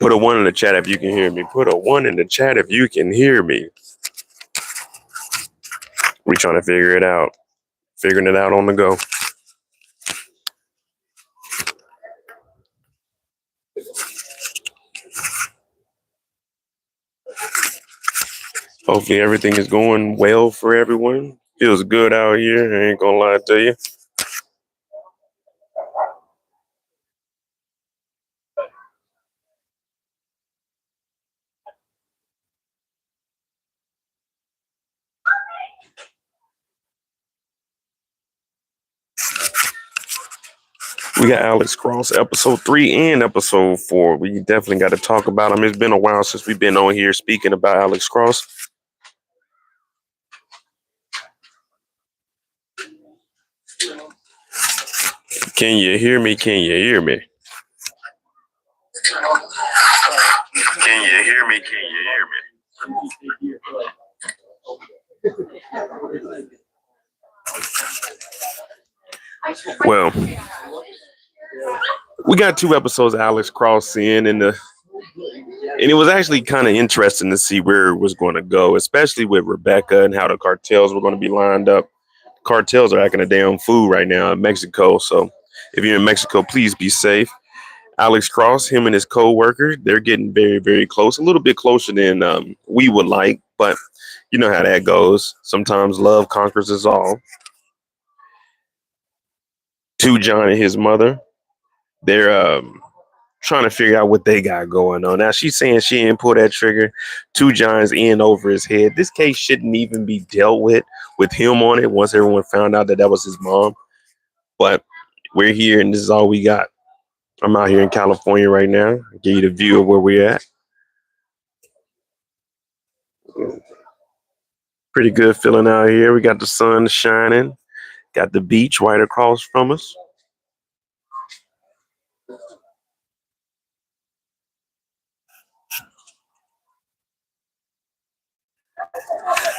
Put a one in the chat if you can hear me. Put a one in the chat if you can hear me. We trying to figure it out. Figuring it out on the go. Hopefully everything is going well for everyone. Feels good out here. I ain't gonna lie to you. We got Alex Cross, episode 3 and episode 4. We definitely got to talk about him. It's been a while since we've been on here speaking about Alex Cross. Can you hear me? Can you hear me? Can you hear me? Can you hear me? Well, we got 2 episodes of Alex Cross in, and it was actually kind of interesting to see where it was going to go, especially with Rebecca and how the cartels were going to be lined up. Cartels are acting a damn fool right now in Mexico, so if you're in Mexico, please be safe. Alex Cross, him and his co-worker, they're getting very, very close, a little bit closer than we would like, but you know how that goes. Sometimes love conquers us all. To John and his mother, they're trying to figure out what they got going on. Now, she's saying she didn't pull that trigger. 2 John's in over his head. This case shouldn't even be dealt with him on it once everyone found out that that was his mom. But we're here, and this is all we got. I'm out here in California right now. I'll give you the view of where we're at. Pretty good feeling out here. We got the sun shining. Got the beach right across from us.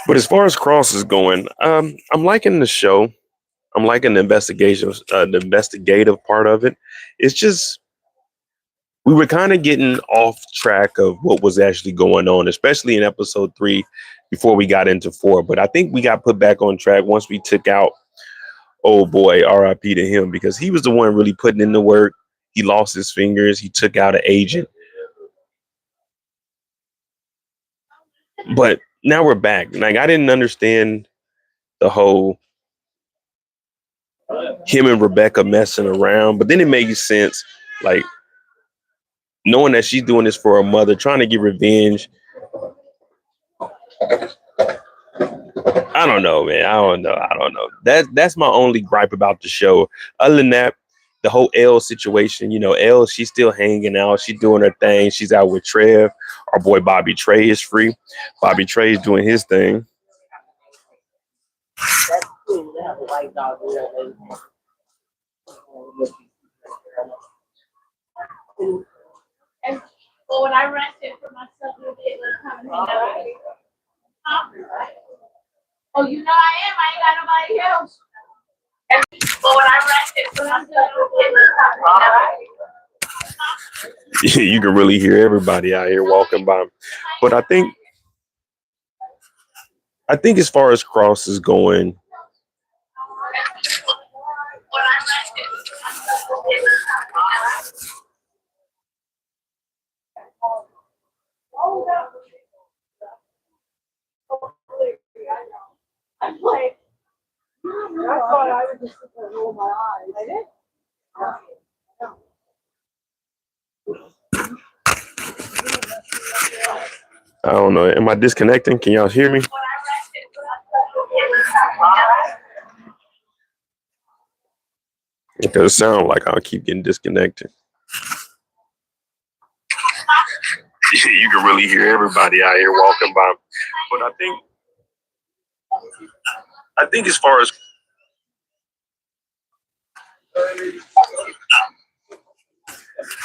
But as far as Cross is going, I'm liking the show. I'm liking the investigative part of it. It's just we were kind of getting off track of what was actually going on, especially in episode 3 before we got into 4. But I think we got put back on track once we took out old boy, RIP to him, because he was the one really putting in the work. He lost his fingers. He took out an agent. But now we're back. Like, I didn't understand the whole him and Rebecca messing around, but then it made sense. Like, knowing that she's doing this for her mother, trying to get revenge. I don't know, man. I don't know. That's my only gripe about the show. Other than that, the whole Elle situation, you know, Elle, she's still hanging out. She's doing her thing. She's out with Trev. Our boy Bobby Trey is free. Bobby Trey is doing his thing. And well, when I rented for myself, it was coming out. Oh, you know I am. I ain't got nobody else. And well, when I rented for myself, it was coming out. You can really hear everybody out here walking by. But I think as far as Cross is going, I'm like, I thought I would just roll my eyes. I did. I don't know. Am I disconnecting? Can y'all hear me? It does sound like I'll keep getting disconnected. You can really hear everybody out here walking by. But I think as far as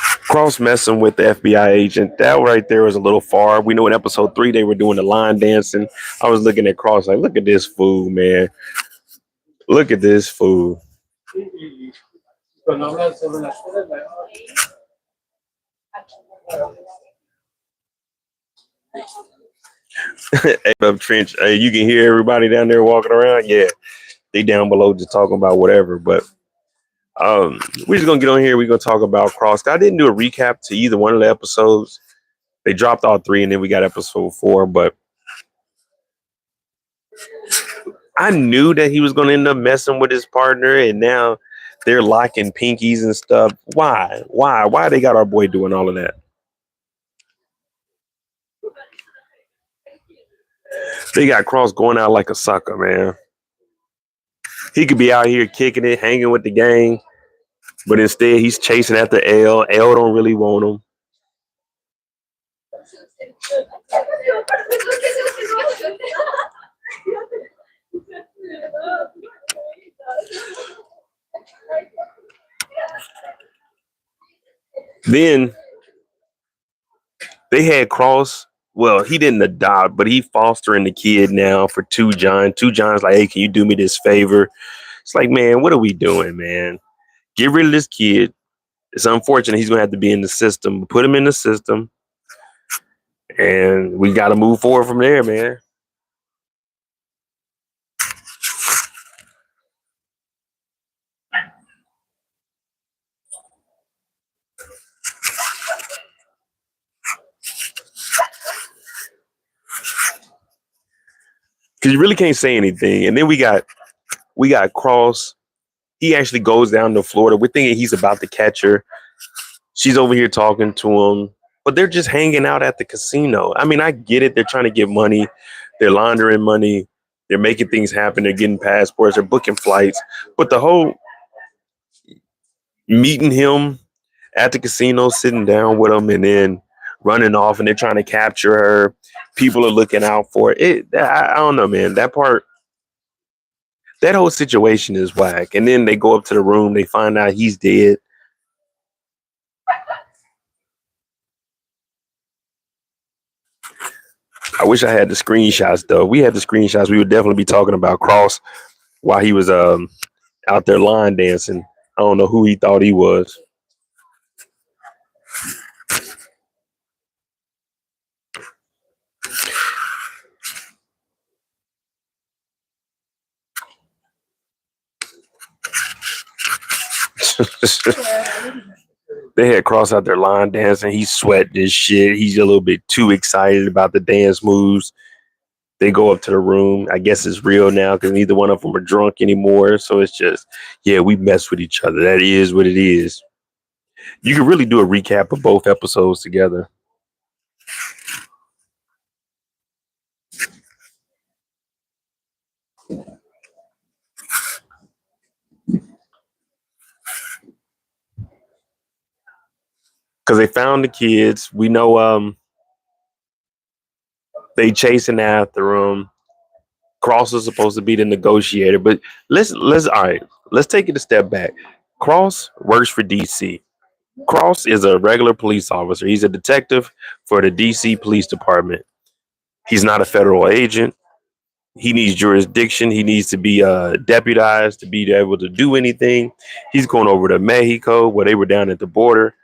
Cross messing with the FBI agent, that right there was a little far. We know in episode 3 they were doing the line dancing. I was looking at Cross like, look at this fool, man. Look at this fool. Hey, up trench. Hey, you can hear everybody down there walking around. Yeah, they down below just talking about whatever. But we're just gonna get on here. We're gonna talk about Cross. I didn't do a recap to either one of the episodes. They dropped all three, and then we got episode 4. But I knew that he was gonna end up messing with his partner, and now they're locking pinkies and stuff. Why? Why they got our boy doing all of that? They got Cross going out like a sucker, man. He could be out here kicking it, hanging with the gang, but instead he's chasing after L. L don't really want him. Then they had Cross. Well, he didn't adopt, but he fostering the kid now for 2John. 2John's like, hey, can you do me this favor? It's like, man, what are we doing, man? Get rid of this kid. It's unfortunate he's gonna have to be in the system. Put him in the system, and we got to move forward from there, man. Because you really can't say anything. And then we got Cross. He actually goes down to Florida. We're thinking he's about to catch her. She's over here talking to him, but they're just hanging out at the casino. I mean, I get it. They're trying to get money. They're laundering money. They're making things happen. They're getting passports. They're booking flights. But the whole meeting him at the casino, sitting down with him, and then running off, and they're trying to capture her. People are looking out for it. I don't know, man. That part, that whole situation is whack. And then they go up to the room. They find out he's dead. I wish I had the screenshots, though. If we had the screenshots, we would definitely be talking about Cross while he was out there line dancing. I don't know who he thought he was. They had Cross out there line dancing. He's sweating this shit. He's a little bit too excited about the dance moves. They go up to the room. I guess it's real now because neither one of them are drunk anymore. So it's just, yeah, we mess with each other. That is what it is. You can really do a recap of both episodes together. Because they found the kids. We know they chasing after them. Cross is supposed to be the negotiator, but let's all right. Let's take it a step back. Cross works for DC. Cross is a regular police officer. He's a detective for the DC Police Department. He's not a federal agent. He needs jurisdiction. He needs to be deputized to be able to do anything. He's going over to Mexico where they were down at the border.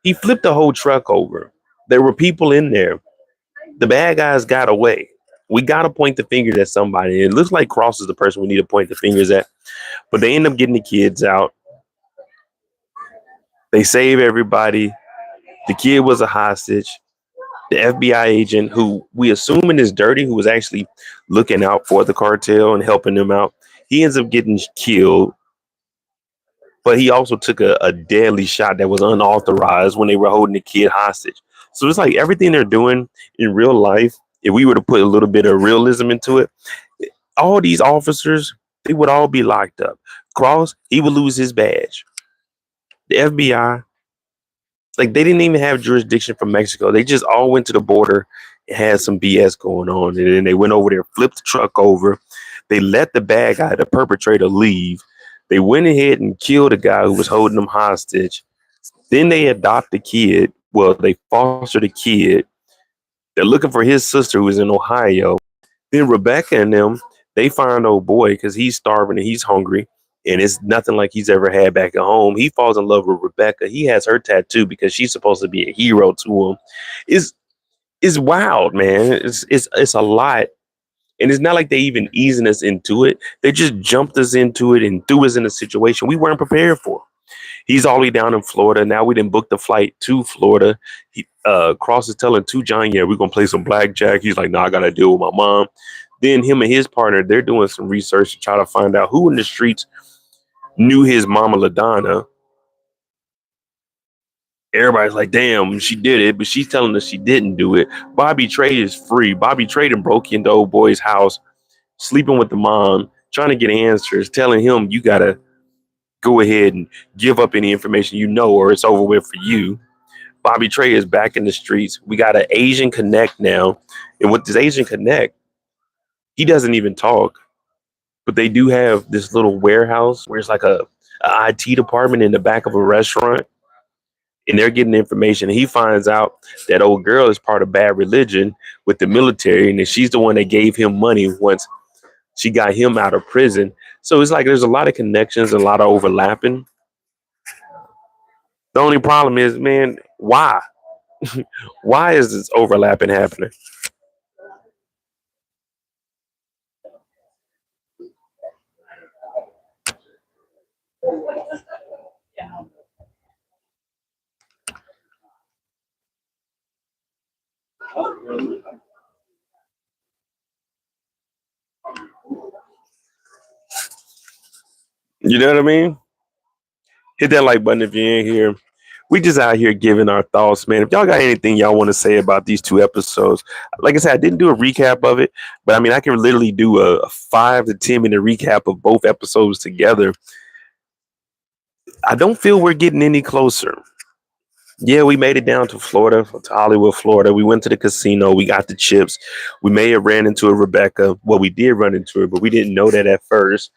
He flipped the whole truck over. There were people in there. The bad guys got away. We got to point the fingers at somebody. It looks like Cross is the person we need to point the fingers at. But they end up getting the kids out. They save everybody. The kid was a hostage. The FBI agent, who we assuming is dirty, who was actually looking out for the cartel and helping them out, he ends up getting killed. But he also took a deadly shot that was unauthorized when they were holding the kid hostage. So it's like everything they're doing in real life, if we were to put a little bit of realism into it, all these officers, they would all be locked up. Cross, he would lose his badge. The FBI, like they didn't even have jurisdiction from Mexico. They just all went to the border and had some BS going on. And then they went over there, flipped the truck over. They let the bad guy, the perpetrator, leave. They went ahead and killed the guy who was holding them hostage. Then they adopt the kid. Well, they foster the kid. They're looking for his sister who is in Ohio. Then Rebecca and them, they find old boy because he's starving and he's hungry. and it's nothing like he's ever had back at home. He falls in love with Rebecca. He has her tattoo because she's supposed to be a hero to him. Is wild, man. It's a lot. And it's not like they even easing us into it. They just jumped us into it and threw us in a situation we weren't prepared for. He's all the way down in Florida. Now we didn't book the flight to Florida. Cross is telling to John, yeah, we're gonna play some blackjack. He's like, no, I gotta deal with my mom. Then him and his partner, they're doing some research to try to find out who in the streets knew his mama LaDonna. Everybody's like, damn, she did it, but she's telling us she didn't do it. Bobby Trade is free. Bobby Trade and broke into old boy's house, sleeping with the mom, trying to get answers, telling him you gotta go ahead and give up any information you know, or it's over with for you. Bobby Trey is back in the streets. We got an Asian Connect now. And with this Asian Connect, he doesn't even talk, but they do have this little warehouse where it's like a IT department in the back of a restaurant. And they're getting information. He finds out that old girl is part of Bad Religion with the military, and that she's the one that gave him money once she got him out of prison. So it's like there's a lot of connections, a lot of overlapping. The only problem is, man, why? Why is this overlapping happening? You know what I mean? Hit that like button if you ain't here. We just out here giving our thoughts, man. If y'all got anything y'all want to say about these two episodes, like I said, I didn't do a recap of it, but I mean, I can literally do a 5 to 10 minute recap of both episodes together. I don't feel we're getting any closer. Yeah, we made it down to Florida, to Hollywood, Florida. We went to the casino. We got the chips. We may have ran into a Rebecca. Well, we did run into her, but we didn't know that at first,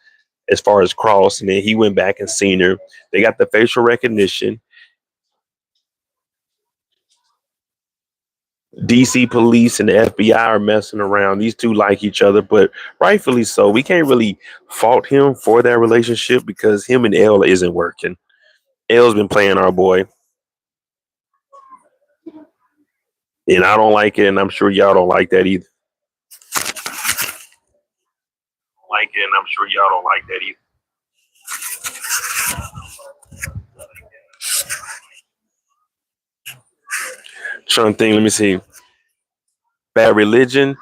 as far as Cross. And then he went back and seen her. They got the facial recognition. DC police and the FBI are messing around. These two like each other, but rightfully so. We can't really fault him for that relationship because him and Elle isn't working. Elle's been playing our boy, and I don't like it, and I'm sure y'all don't like that either. Like it, and I'm sure y'all don't like that either. Trying to think. Let me see. Bad Religion.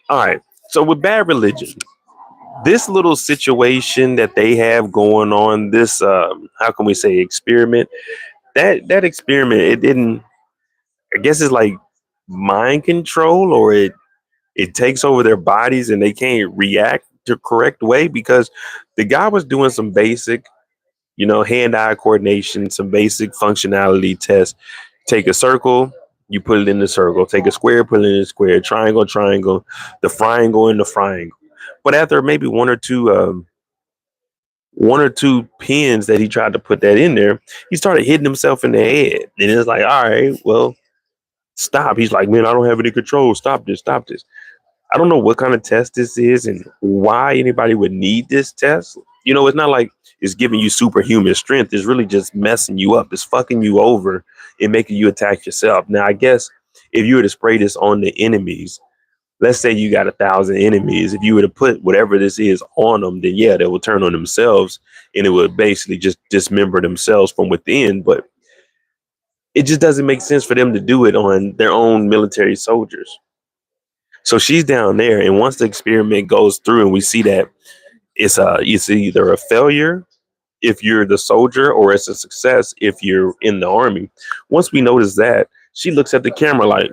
All right. So with Bad Religion, this little situation that they have going on, this how can we say experiment? That experiment, it didn't. I guess it's like mind control, or it takes over their bodies and they can't react the correct way because the guy was doing some basic, hand-eye coordination, some basic functionality tests. Take a circle, you put it in the circle. Take a square, put it in the square. Triangle, triangle. The triangle in the triangle. But after maybe one or two pins that he tried to put that in there, he started hitting himself in the head. And it's like, all right, well, stop. He's like, man, I don't have any control. Stop this. Stop this. I don't know what kind of test this is and why anybody would need this test. It's not like it's giving you superhuman strength. It's really just messing you up. It's fucking you over and making you attack yourself. Now, I guess if you were to spray this on the enemies, let's say you got 1,000 enemies. If you were to put whatever this is on them, then yeah, they will turn on themselves and it would basically just dismember themselves from within. But it just doesn't make sense for them to do it on their own military soldiers. So she's down there, and once the experiment goes through, and we see that it's either a failure if you're the soldier, or it's a success if you're in the army. Once we notice that, she looks at the camera like,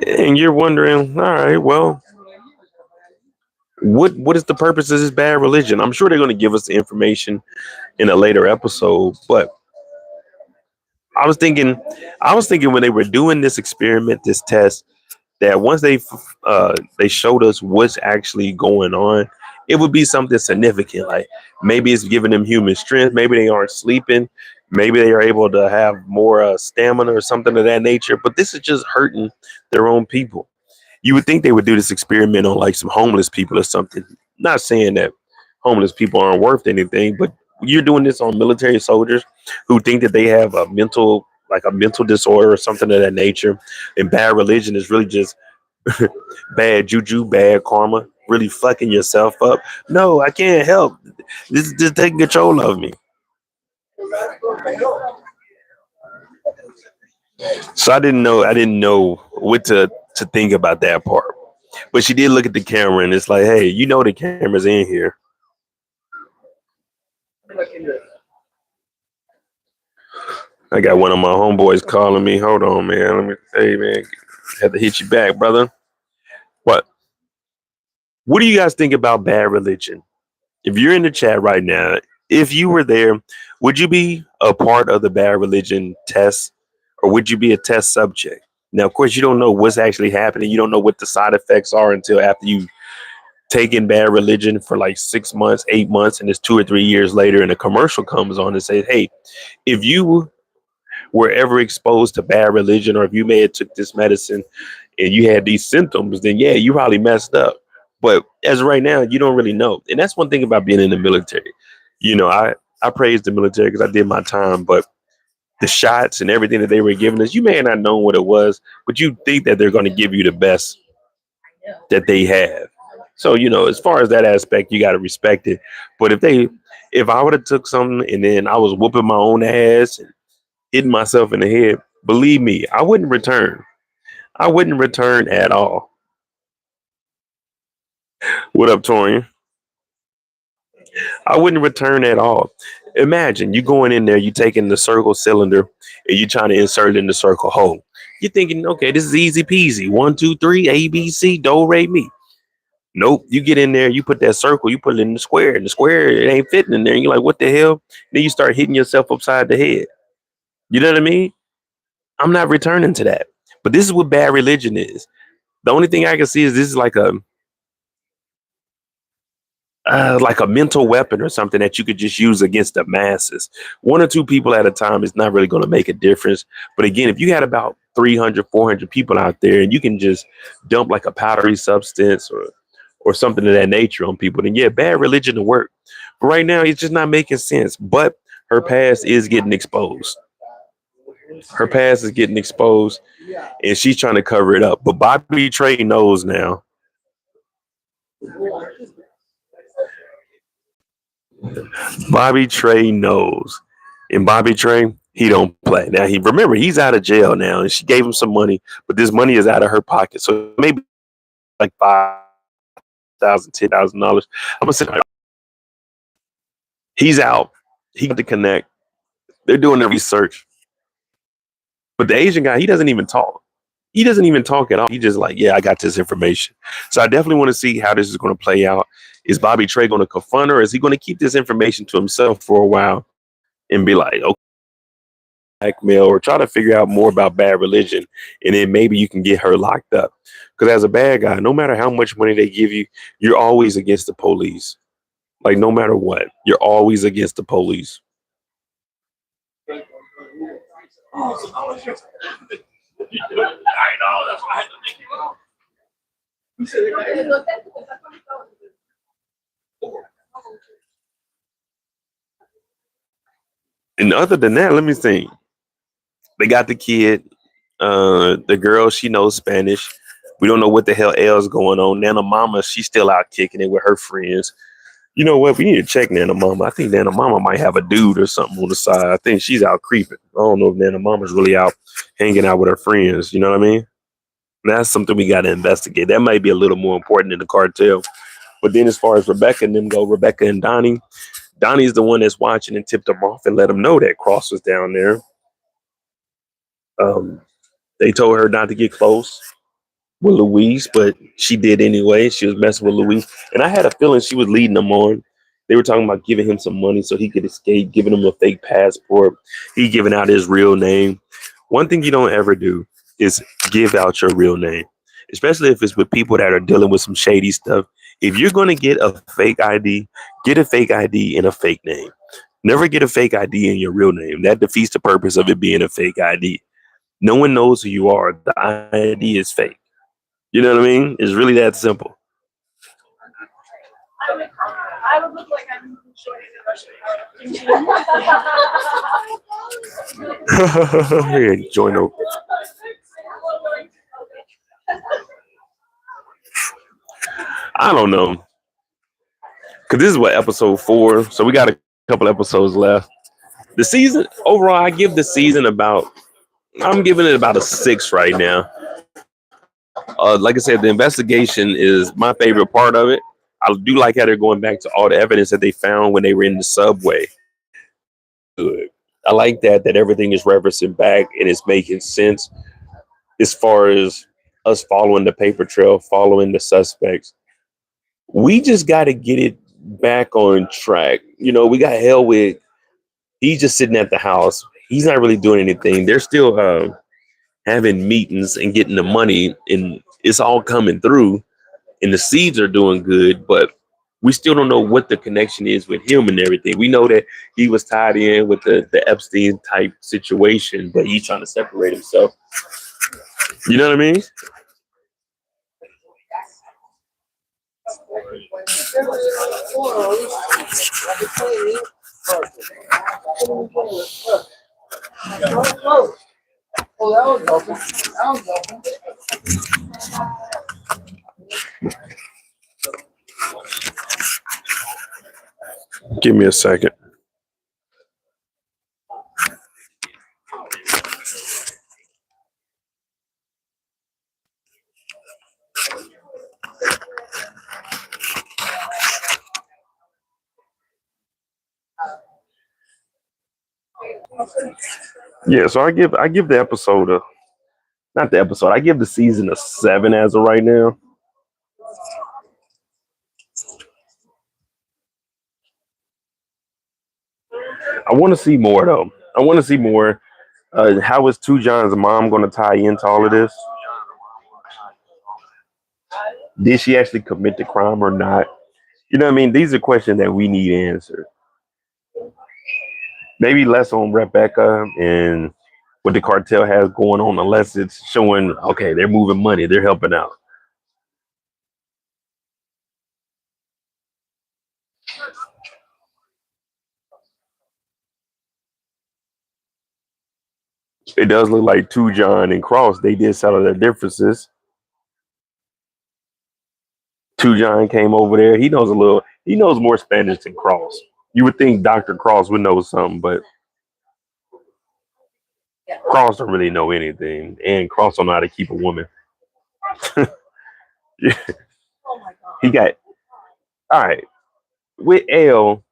and you're wondering, all right, well, what is the purpose of this Bad Religion? I'm sure they're going to give us the information in a later episode, but I was thinking, when they were doing this experiment, this test, that once they showed us what's actually going on, it would be something significant. Like maybe it's giving them human strength. Maybe they aren't sleeping. Maybe they are able to have more stamina or something of that nature. But this is just hurting their own people. You would think they would do this experiment on like some homeless people or something. Not saying that homeless people aren't worth anything, but you're doing this on military soldiers who think that they have a mental disorder or something of that nature. And bad religion is really just bad juju, bad karma, really fucking yourself up. No, I can't help. This is just taking control of me. So I didn't know what to think about that part. But she did look at the camera and it's like, hey, you know the camera's in here. I got one of my homeboys calling me. Hold on, man. Let me hey man, had to hit you back, brother. What? What do you guys think about bad religion? If you're in the chat right now, if you were there, would you be a part of the bad religion test or would you be a test subject? Now, of course, you don't know what's actually happening. You don't know what the side effects are until after you taken bad religion for like 6 months, 8 months, and it's 2 or 3 years later, and a commercial comes on and says, "Hey, if you were ever exposed to bad religion, or if you may have took this medicine and you had these symptoms, then yeah, you probably messed up." But as of right now, you don't really know, and that's one thing about being in the military. I praise the military because I did my time, but the shots and everything that they were giving us, you may not know what it was, but you think that they're going to give you the best that they have. So, as far as that aspect, you got to respect it. But if I would have took something and then I was whooping my own ass and hitting myself in the head, believe me, I wouldn't return. I wouldn't return at all. What up, Torian? I wouldn't return at all. Imagine you going in there, you taking the circle cylinder and you trying to insert it in the circle hole. You're thinking, okay, this is easy peasy. 1, 2, 3, A, B, C, do, re, mi. Nope. You get in there, you put that circle, you put it in the square, and the square it ain't fitting in there. And you're like, what the hell? Then you start hitting yourself upside the head. You know what I mean? I'm not returning to that. But this is what bad religion is. The only thing I can see is this is like a mental weapon or something that you could just use against the masses. One or two people at a time is not really going to make a difference. But again, if you had about 300, 400 people out there and you can just dump like a powdery substance or something of that nature on people, then yeah, bad religion to work. But right now, it's just not making sense. But her past is getting exposed. Her past is getting exposed and she's trying to cover it up. But Bobby Trey knows now. Bobby Trey knows. And Bobby Trey, he don't play. Now he's out of jail now and she gave him some money, but this money is out of her pocket. So maybe like $5,000, $10,000. I'm gonna say he's out. He got to connect. They're doing the research. But the Asian guy, he doesn't even talk. He doesn't even talk at all. He just like, yeah, I got this information. So I definitely want to see how this is going to play out. Is Bobby Trey going to confront her? Or is he going to keep this information to himself for a while and be like, okay, blackmail or try to figure out more about bad religion, and then maybe you can get her locked up? Because as a bad guy, no matter how much money they give you, you're always against the police. Like no matter what, you're always against the police. And other than that, let me think. They got the kid. The girl, she knows Spanish. We don't know what the hell else going on. Nana Mama, she's still out kicking it with her friends. You know what? We need to check Nana Mama. I think Nana Mama might have a dude or something on the side. I think she's out creeping. I don't know if Nana Mama's really out hanging out with her friends. You know what I mean? That's something we got to investigate. That might be a little more important than the cartel. But then as far as Rebecca and them go, Rebecca and Donnie's the one that's watching and tipped them off and let them know that Cross was down there. Um, they told her not to get close with Louise, but she did anyway. She was messing with Louise. And I had a feeling she was leading them on. They were talking about giving him some money so he could escape, giving him a fake passport. He giving out his real name. One thing you don't ever do is give out your real name, especially if it's with people that are dealing with some shady stuff. If you're going to get a fake ID, get a fake ID and a fake name. Never get a fake ID in your real name. That defeats the purpose of it being a fake ID. No one knows who you are. The ID is fake. You know what I mean? It's really that simple. I would look like I'm joining the Russian Yeah, join up. I don't know. Because this is what episode 4. So we got a couple episodes left. The season, overall, I give the season about, I'm giving it about a 6 right now. Like I said, the investigation is my favorite part of it. I do like how they're going back to all the evidence that they found when they were in the subway. Good. I like that everything is referencing back and it's making sense as far as us following the paper trail, following the suspects. We just got to get it back on track. You know, we got hell with, he's just sitting at the house. He's not really doing anything. They're still having meetings and getting the money, and it's all coming through, and the seeds are doing good, but we still don't know what the connection is with him and everything. We know that he was tied in with the Epstein type situation, but he's trying to separate himself. You know what I mean? Give me a second. Yeah, so I give the episode a, not the episode, I give the season a 7 as of right now. I want to see more though. I want to see more. How is Two John's mom going to tie into all of this? Did she actually commit the crime or not? You know what I mean? These are questions that we need answered. Maybe less on Rebecca and what the cartel has going on, unless it's showing, okay, they're moving money, they're helping out. It does look like Two John and Cross, they did settle their differences. Two John came over there. He knows more Spanish than Cross. You would think Dr. Cross would know something, but Cross don't really know anything. And Cross don't know how to keep a woman. Yeah, he got, all right, with L's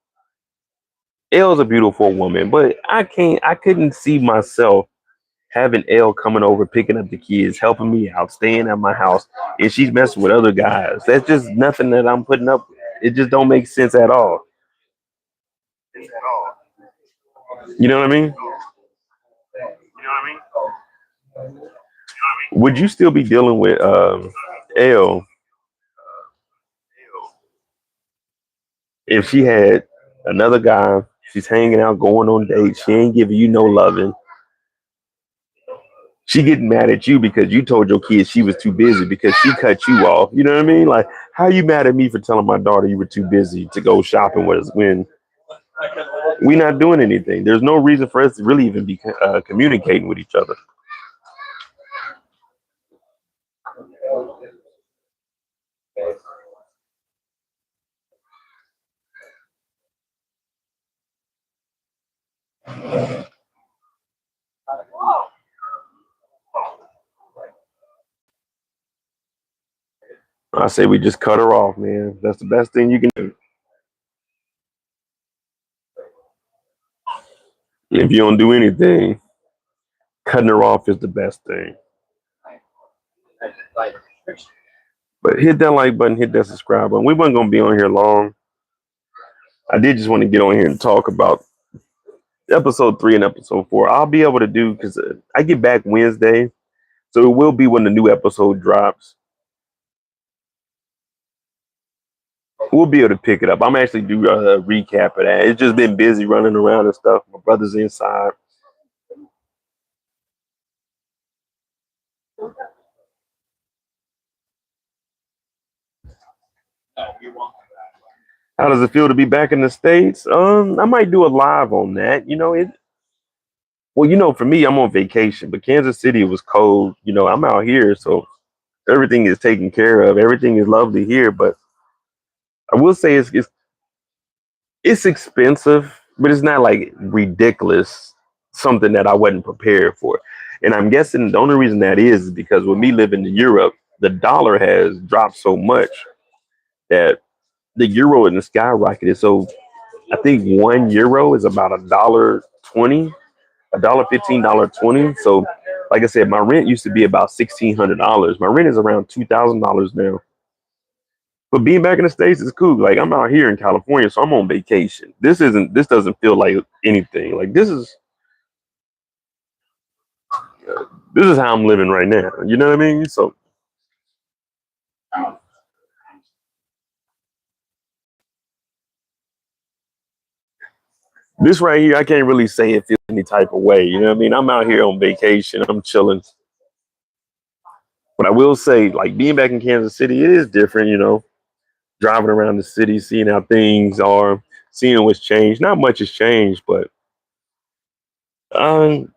a beautiful woman, but I couldn't see myself having L coming over, picking up the kids, helping me out, staying at my house, and she's messing with other guys. That's just nothing that I'm putting up with. It just don't make sense at all. You know what I mean? Would you still be dealing with L if she had another guy? She's hanging out, going on dates. She ain't giving you no loving. She getting mad at you because you told your kids she was too busy because she cut you off. You know what I mean? Like, how you mad at me for telling my daughter you were too busy to go shopping with us when we not doing anything? There's no reason for us to really even be communicating with each other. I say we just cut her off, man. That's the best thing you can do. If you don't do anything, cutting her off is the best thing. But hit that like button, hit that subscribe button. We wasn't gonna be on here long. I did just want to get on here and talk about episode 3 and episode 4. I'll be able to do because I get back Wednesday, so it will be when the new episode drops. We'll be able to pick it up. I'm actually do a recap of that. It's just been busy running around and stuff. My brother's inside. How does it feel to be back in the States? I might do a live on that. Well, for me, I'm on vacation, but Kansas City was cold. I'm out here, so everything is taken care of. Everything is lovely here, but I will say it's expensive, but it's not like ridiculous, something that I wasn't prepared for. And I'm guessing the only reason that is because with me living in Europe, the dollar has dropped so much that the euro in the skyrocketed. So I think €1 is about $1.20, $1.15, $1.20. So like I said, my rent used to be about $1,600. My rent is around $2,000 now. But being back in the States is cool. Like I'm out here in California, so I'm on vacation. This doesn't feel like anything. Like this is how I'm living right now. You know what I mean? So this right here, I can't really say it feels any type of way. You know what I mean? I'm out here on vacation. I'm chilling. But I will say, like being back in Kansas City, it is different, driving around the city, seeing how things are, seeing what's changed. Not much has changed, but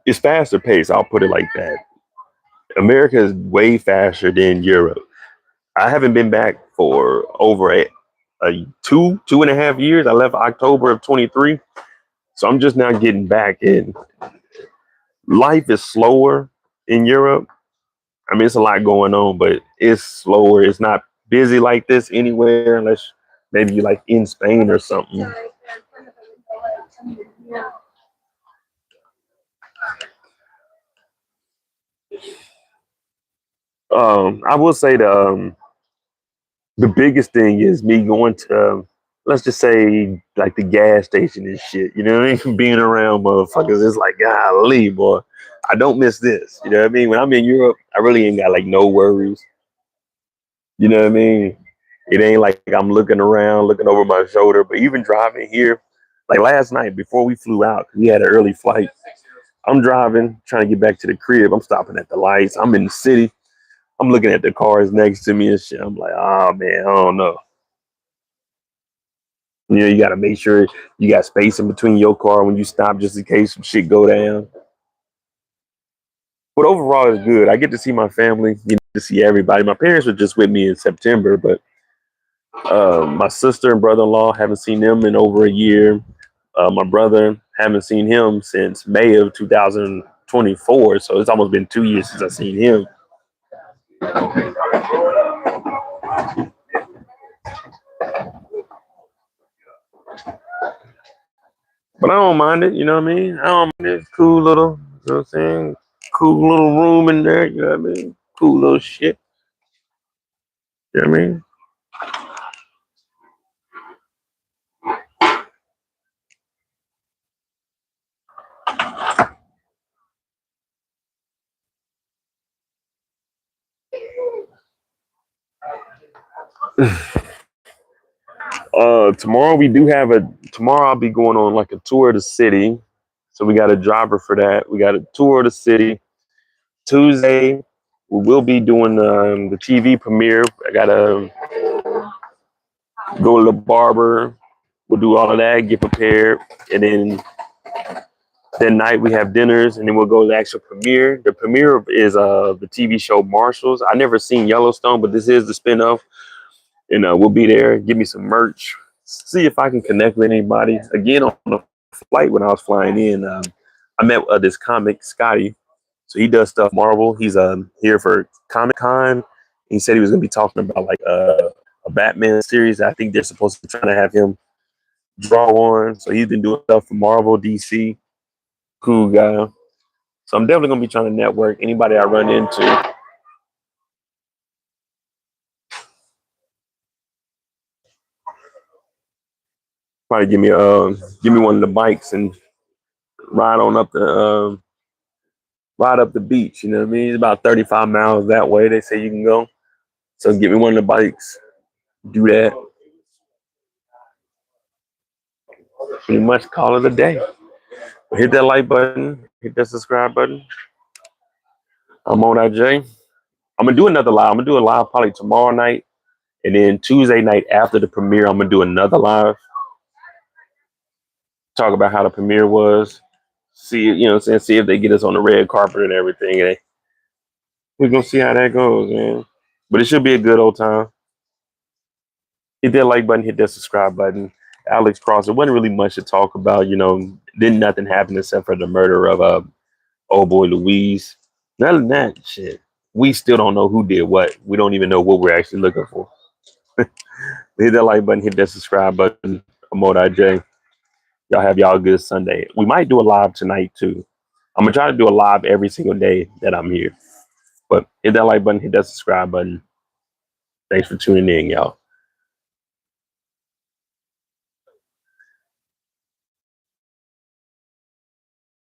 it's faster pace. I'll put it like that. America is way faster than Europe. I haven't been back for over a 2.5 years. I left October of 23. So I'm just now getting back in. Life is slower in Europe. I mean, it's a lot going on, but it's slower. It's not busy like this anywhere unless maybe you like in Spain or something. I will say the biggest thing is me going to, let's just say, like the gas station and shit. You know what I mean? Being around motherfuckers, it's like, golly, boy, I don't miss this. You know what I mean? When I'm in Europe, I really ain't got like no worries. You know what I mean? It ain't like I'm looking around, looking over my shoulder. But even driving here, like last night before we flew out, 'cause we had an early flight. I'm driving, trying to get back to the crib. I'm stopping at the lights. I'm in the city. I'm looking at the cars next to me and shit. I'm like, oh man, I don't know. You got to make sure you got space in between your car when you stop, just in case some shit go down. But overall, it's good. I get to see my family, to see everybody. My parents were just with me in September, but my sister and brother-in-law haven't seen them in over a year. My brother haven't seen him since May of 2024, so it's almost been 2 years since I've seen him. But I don't mind it, you know what I mean? I don't mind it. It's cool little, you know what I'm saying? Cool little room in there, you know what I mean? Cool little shit, you know what I mean? Tomorrow we do have tomorrow I'll be going on like a tour of the city. So we got a driver for that. We got a tour of the city. Tuesday, we will be doing the TV premiere. I gotta go to the barber. We'll do all of that, get prepared, and then that night we have dinners, and then we'll go to the actual premiere. The premiere is the TV show Marshalls. I never seen Yellowstone, but this is the spinoff, and we'll be there. Give me some merch. See if I can connect with anybody. Again, on the flight when I was flying in, I met this comic Scotty. So he does stuff Marvel. He's here for Comic Con. He said he was gonna be talking about like a Batman series. I think they're supposed to be trying to have him draw on. So he's been doing stuff for Marvel, DC. Cool guy. So I'm definitely gonna be trying to network anybody I run into. Probably give me one of the bikes and ride on up the beach. You know what I mean? It's about 35 miles that way. They say you can go. So give me one of the bikes. Do that. Pretty much call it a day. Hit that like button. Hit that subscribe button. I'm on that Jay. I'm gonna do another live. I'm gonna do a live probably tomorrow night And then Tuesday night after the premiere, I'm gonna do another live, talk about how the premiere was. See, you know what I'm saying? See if they get us on the red carpet and everything. And we're gonna see how that goes, man. But it should be a good old time. Hit that like button, hit that subscribe button. Alex Cross, it wasn't really much to talk about, you know, didn't nothing happen except for the murder of old boy Louise. Other than that, shit, we still don't know who did what. We don't even know what we're actually looking for. Hit that like button, hit that subscribe button. I'm Modi J. Y'all have y'all a good Sunday. We might do a live tonight too. I'm gonna try to do a live every single day that I'm here. But hit that like button, hit that subscribe button. Thanks for tuning in, y'all.